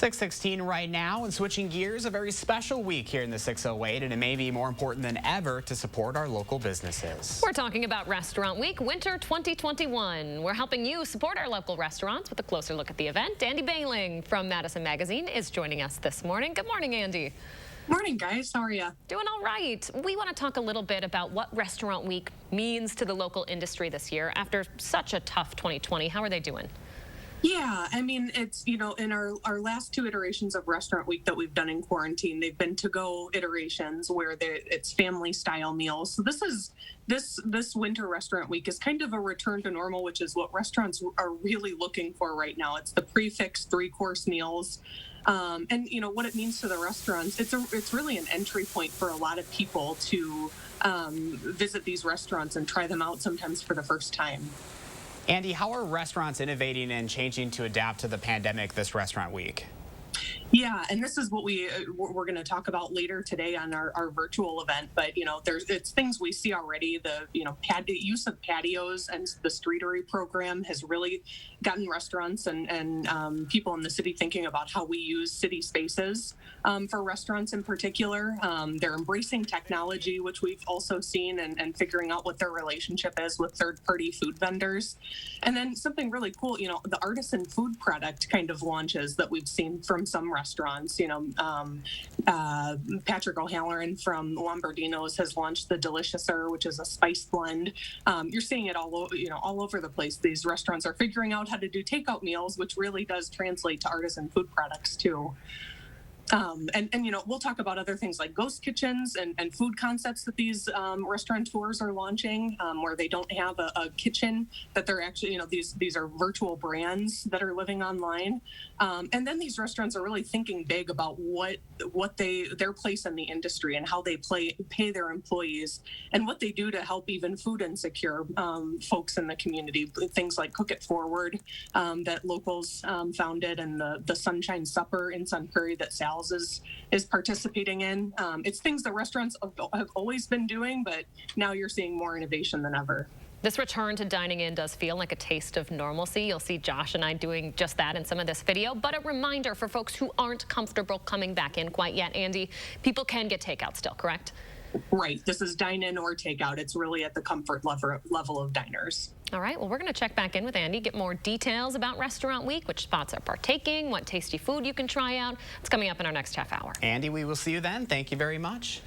6:16 right now, and switching gears, a very special week here in the 608, and it may be more important than ever to support our local businesses. We're talking about Restaurant Week Winter 2021. We're helping you support our local restaurants with a closer look at the event. Andy Bailing from Madison Magazine is joining us this morning. Good morning, Andy. Morning, guys. How are you? Doing all right. We want to talk a little bit about what Restaurant Week means to the local industry this year after such a tough 2020. How are they doing? Yeah, I mean, it's, in our last two iterations of Restaurant Week that we've done in quarantine, they've been to-go iterations where it's family-style meals. So this winter Restaurant Week is kind of a return to normal, which is what restaurants are really looking for right now. It's the prefix 3-course meals. And what it means to the restaurants, it's really an entry point for a lot of people to visit these restaurants and try them out sometimes for the first time. Andy, how are restaurants innovating and changing to adapt to the pandemic this Restaurant Week? Yeah, and this is what we're going to talk about later today on our virtual event. But it's things we see already. The use of patios and the streetery program has really gotten restaurants and people in the city thinking about how we use city spaces for restaurants in particular. They're embracing technology, which we've also seen, and figuring out what their relationship is with third-party food vendors. And then something really cool, the artisan food product kind of launches that we've seen from some restaurants. Patrick O'Halloran from Lombardino's has launched the Deliciouser, which is a spice blend. You're seeing it all over the place. These restaurants are figuring out how to do takeout meals, which really does translate to artisan food products too. We'll talk about other things like ghost kitchens and food concepts that these restaurateurs are launching, where they don't have a kitchen, that they're actually, these are virtual brands that are living online. And then these restaurants are really thinking big about their place in the industry and how they pay their employees and what they do to help even food insecure folks in the community. Things like Cook It Forward that locals founded, and the Sunshine Supper in Sun Prairie that Sal's is participating in. It's things that restaurants have always been doing, but now you're seeing more innovation than ever. This return to dining in does feel like a taste of normalcy. You'll see Josh and I doing just that in some of this video. But a reminder for folks who aren't comfortable coming back in quite yet, Andy, people can get takeout still, correct? Right. This is dine-in or takeout. It's really at the comfort level of diners. All right. Well, we're going to check back in with Andy, get more details about Restaurant Week, which spots are partaking, what tasty food you can try out. It's coming up in our next half hour. Andy, we will see you then. Thank you very much.